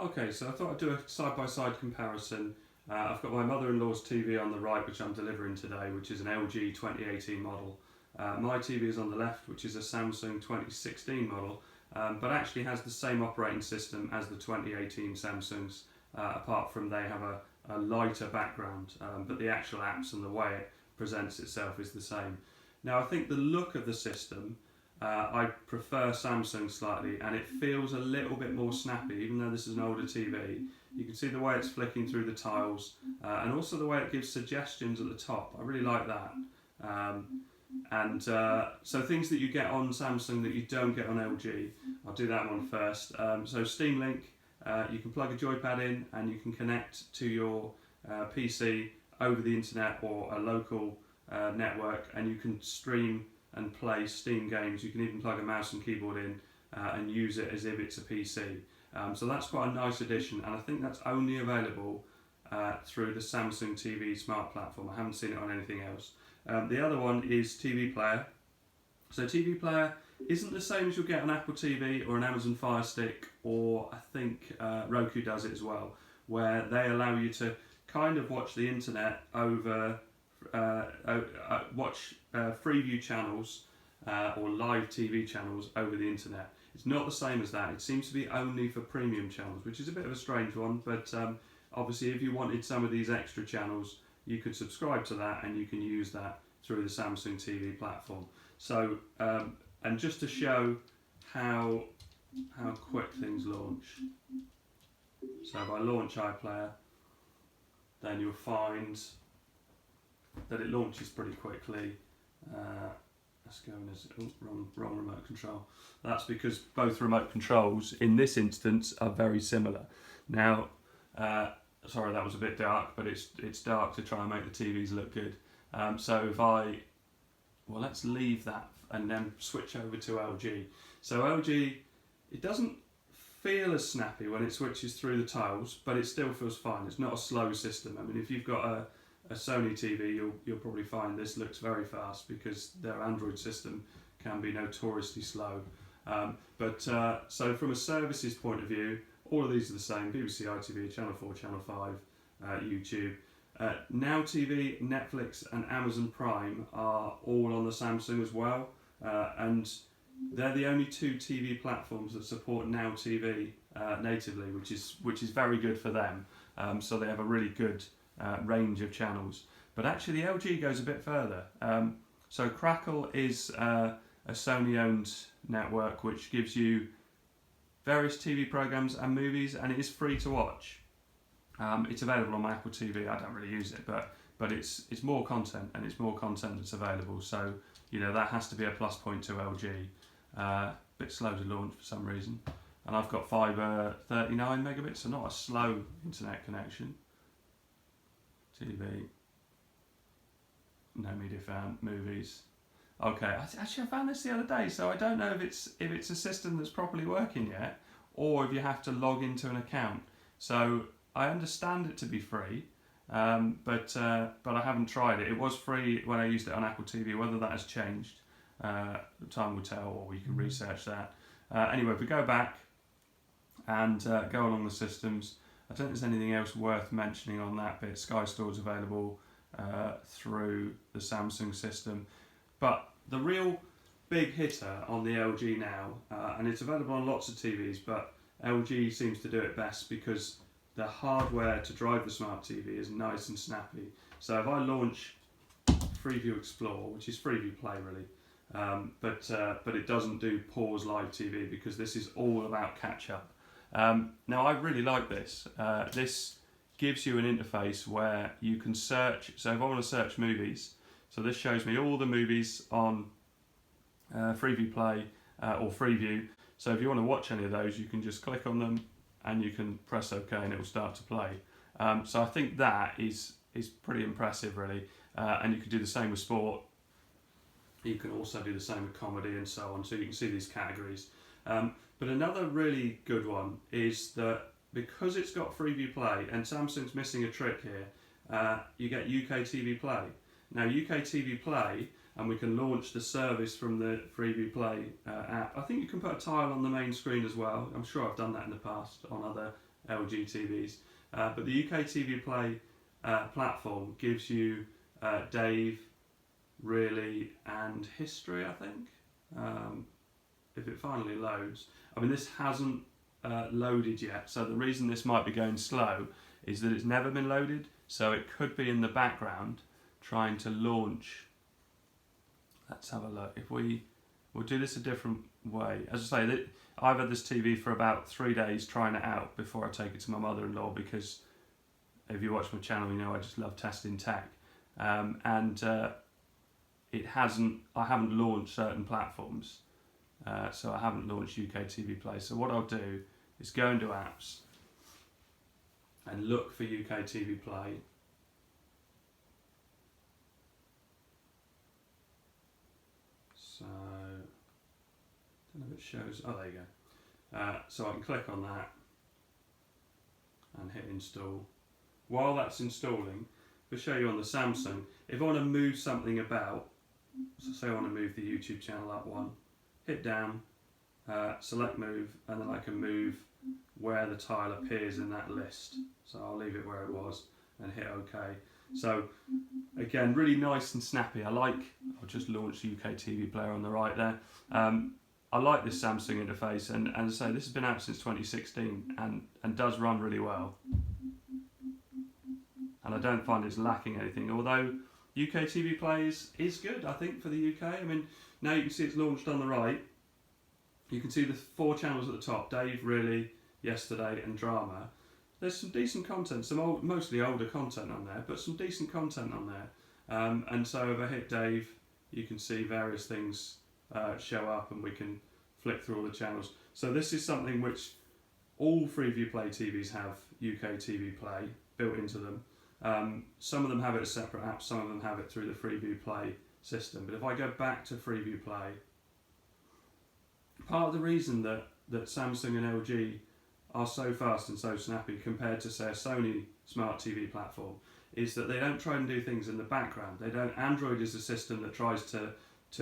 Okay, so I thought I'd do a side-by-side comparison. I've got my mother-in-law's TV on the right, which I'm delivering today, which is an LG 2018 model. My TV is on the left, which is a Samsung 2016 model, but actually has the same operating system as the 2018 Samsungs, apart from they have a lighter background, but the actual apps and the way it presents itself is the same. Now, I think the look of the system, I prefer Samsung slightly, and it feels a little bit more snappy, even though this is an older TV. You can see the way it's flicking through the tiles, and also the way it gives suggestions at the top. I really like that. So things that you get on Samsung that you don't get on LG, I'll do that one first. So Steam Link, you can plug a joypad in and you can connect to your PC over the internet or a local network, and you can stream and play Steam games. You can even plug a mouse and keyboard in and use it as if it's a PC. So that's quite a nice addition, and I think that's only available through the Samsung TV Smart platform. I haven't seen it on anything else. The other one is TV Player. So TV Player isn't the same as you'll get on Apple TV or an Amazon Fire Stick, or I think Roku does it as well, where they allow you to kind of watch the internet over, watch Freeview channels or live TV channels over the internet. It's not the same as that. It seems to be only for premium channels, which is a bit of a strange one, but obviously if you wanted some of these extra channels, you could subscribe to that and you can use that through the Samsung TV platform. So, and just to show how quick things launch. So if I launch iPlayer, then you'll find that it launches pretty quickly. Let's go in as wrong remote control. That's because both remote controls in this instance are very similar. Now, sorry that was a bit dark, but it's dark to try and make the TVs look good. So if let's leave that and then switch over to LG. So LG, it doesn't feel as snappy when it switches through the tiles, but it still feels fine. It's not a slow system. I mean, if you've got a Sony TV, you'll probably find this looks very fast because their Android system can be notoriously slow. So from a services point of view, all of these are the same: BBC, ITV, Channel 4, Channel 5, YouTube. Now TV, Netflix and Amazon Prime are all on the Samsung as well, and they're the only two TV platforms that support Now TV natively, which is very good for them. So they have a really good range of channels. But actually the LG goes a bit further. So Crackle is a Sony-owned network which gives you various TV programs and movies, and it is free to watch. It's available on my Apple TV. I don't really use it, but it's more content, and it's more content that's available. So that has to be a plus point to LG. Bit slow to launch for some reason, and I've got fibre 39 megabits, so not a slow internet connection. TV, no media found, movies. Okay, actually I found this the other day, so I don't know if it's a system that's properly working yet, or if you have to log into an account. So I understand it to be free, but I haven't tried it. It was free when I used it on Apple TV. Whether that has changed, time will tell, or you can research that. Anyway, if we go back and go along the systems, I don't think there's anything else worth mentioning on that bit. Sky Store's available through the Samsung system. But the real big hitter on the LG now, and it's available on lots of TVs, but LG seems to do it best because the hardware to drive the smart TV is nice and snappy. So if I launch Freeview Explore, which is Freeview Play really, but it doesn't do pause live TV because this is all about catch up. Now I really like this. This gives you an interface where you can search. So if I want to search movies, so this shows me all the movies on Freeview Play or Freeview. So if you want to watch any of those, you can just click on them and you can press OK and it will start to play. So I think that is pretty impressive really. And you can do the same with sport. You can also do the same with comedy and so on. So you can see these categories. But another really good one is that because it's got Freeview Play, and Samsung's missing a trick here, you get UKTV Play. Now UKTV Play, and we can launch the service from the Freeview Play app. I think you can put a tile on the main screen as well. I'm sure I've done that in the past on other LG TVs. But the UKTV Play platform gives you Dave, Really, and History, I think. If it finally loads. I mean, this hasn't loaded yet, so the reason this might be going slow is that it's never been loaded, so it could be in the background trying to launch. Let's have a look. We'll do this a different way. As I say, I've had this TV for about 3 days trying it out before I take it to my mother-in-law, because if you watch my channel, you know I just love testing tech. I haven't launched certain platforms, so I haven't launched UKTV Play. So what I'll do is go into apps and look for UKTV Play. So, I don't know if it shows. Oh, there you go. So I can click on that and hit install. While that's installing, I'll show you on the Samsung. If I want to move something about, so say I want to move the YouTube channel up one, hit down, select move, and then I can move where the tile appears in that list. So I'll leave it where it was and hit OK. So again, really nice and snappy. I'll just launch the UK TV player on the right there. I like this Samsung interface, and as I say, this has been out since 2016 and does run really well. And I don't find it's lacking anything, although UK TV Play is good, I think, for the UK. I mean, now you can see it's launched on the right. You can see the 4 channels at the top: Dave, Really, Yesterday, and Drama. There's some decent content, mostly older content on there, but some decent content on there. And so if I hit Dave, you can see various things show up, and we can flick through all the channels. So this is something which all Freeview Play TVs have UK TV Play built into them. Some of them have it as separate apps, some of them have it through the Freeview Play system. But if I go back to Freeview Play, part of the reason that Samsung and LG are so fast and so snappy compared to, say, a Sony smart TV platform is that they don't try and do things in the background. Android is a system that tries to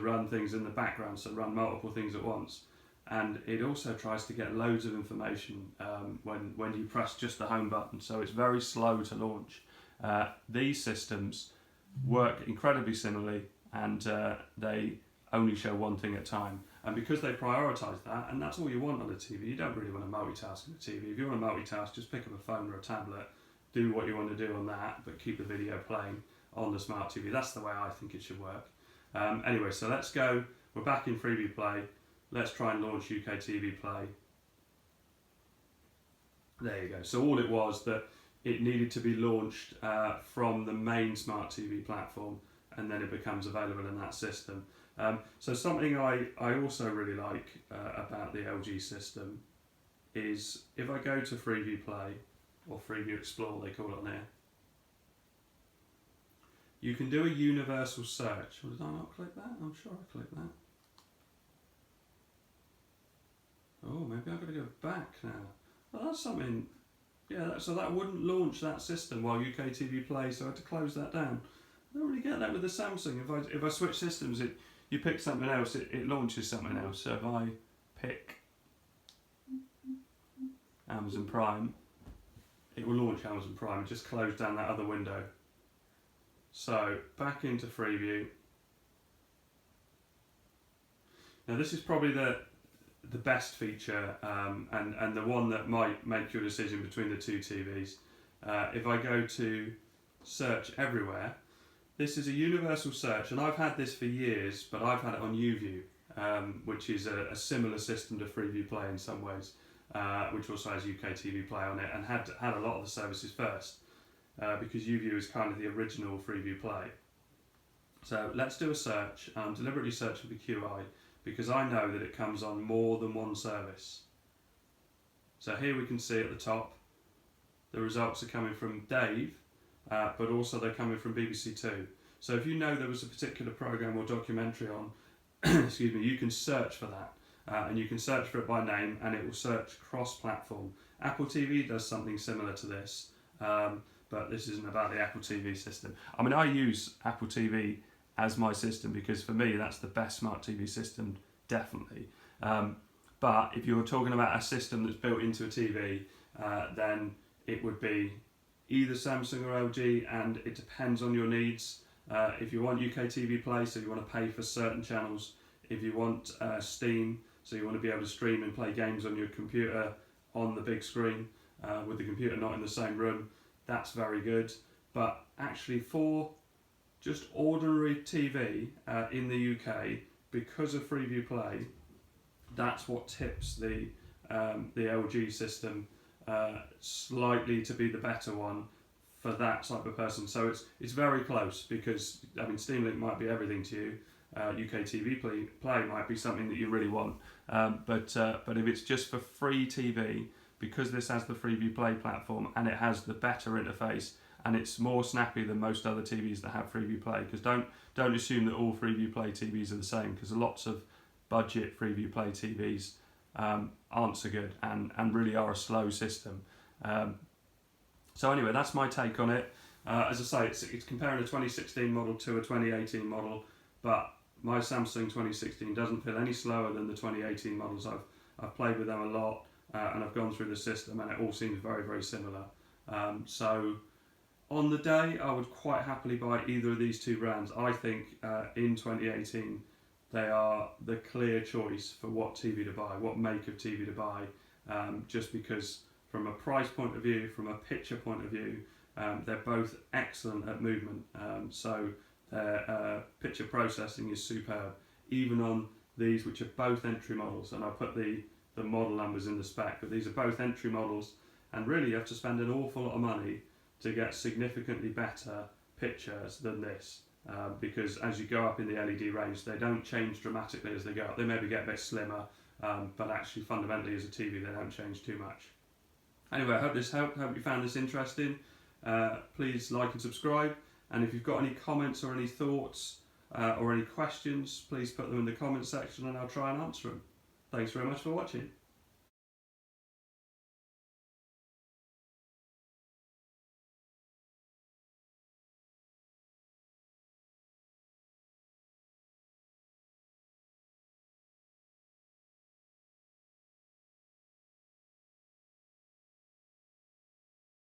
run things in the background, so run multiple things at once. And it also tries to get loads of information when you press just the home button, so it's very slow to launch. These systems work incredibly similarly, and they only show one thing at a time. And because they prioritise that, and that's all you want on a TV, you don't really want to multitask on a TV. If you want to multitask, just pick up a phone or a tablet, do what you want to do on that, but keep the video playing on the smart TV. That's the way I think it should work. Anyway, so let's go. We're back in Freeview Play. Let's try and launch UK TV Play. There you go. So all it was that it needed to be launched from the main smart TV platform, and then it becomes available in that system. So something I also really like about the LG system is if I go to Freeview Play, or Freeview Explore they call it on here, you can do a universal search. Well, did I not click that? I'm sure I clicked that. Oh, maybe I've got to go back now. Well, that's something. Yeah, so that wouldn't launch that system while UKTV Play, so I had to close that down. I don't really get that with the Samsung. If I switch systems, you pick something else, it launches something else. So if I pick Amazon Prime, it will launch Amazon Prime and just close down that other window. So back into Freeview. Now this is probably the best feature and the one that might make your decision between the two TVs. If I go to search everywhere, this is a universal search, and I've had this for years, but I've had it on UView, which is a similar system to Freeview Play in some ways, which also has UKTV Play on it, and had a lot of the services first, because UView is kind of the original Freeview Play. So let's do a search. I'm deliberately searching for QI, because I know that it comes on more than one service. So here we can see at the top, the results are coming from Dave, but also they're coming from BBC Two. So if you know there was a particular programme or documentary on, excuse me, you can search for that. And you can search for it by name, and it will search cross-platform. Apple TV does something similar to this, but this isn't about the Apple TV system. I mean, I use Apple TV as my system because for me that's the best smart TV system, definitely. But if you're talking about a system that's built into a TV, then it would be either Samsung or LG, and it depends on your needs. If you want UKTV Play, so you want to pay for certain channels. If you want Steam, so you want to be able to stream and play games on your computer on the big screen, with the computer not in the same room, that's very good. But actually for just ordinary TV in the UK, because of Freeview Play, that's what tips the LG system slightly to be the better one for that type of person. So it's very close, because I mean, Steam Link might be everything to you. UKTV Play might be something that you really want, but if it's just for free TV, because this has the Freeview Play platform and it has the better interface and it's more snappy than most other TVs that have Freeview Play, because don't assume that all Freeview Play TVs are the same, because lots of budget Freeview Play TVs aren't so good and really are a slow system. So anyway, that's my take on it. As I say, it's comparing a 2016 model to a 2018 model, but my Samsung 2016 doesn't feel any slower than the 2018 models. I've played with them a lot, and I've gone through the system, and it all seems very, very similar. So on the day, I would quite happily buy either of these two brands. I think in 2018 they are the clear choice for what TV to buy, what make of TV to buy, just because from a price point of view, from a picture point of view, they're both excellent at movement. So their picture processing is superb, even on these, which are both entry models, and I'll put the model numbers in the spec, but these are both entry models, and really you have to spend an awful lot of money to get significantly better pictures than this, because as you go up in the LED range, they don't change dramatically as they go up. They maybe get a bit slimmer, but actually fundamentally as a TV they don't change too much. Anyway, I hope this helped. Hope you found this interesting. Please like and subscribe, and if you've got any comments or any thoughts or any questions, please put them in the comment section and I'll try and answer them. Thanks very much for watching.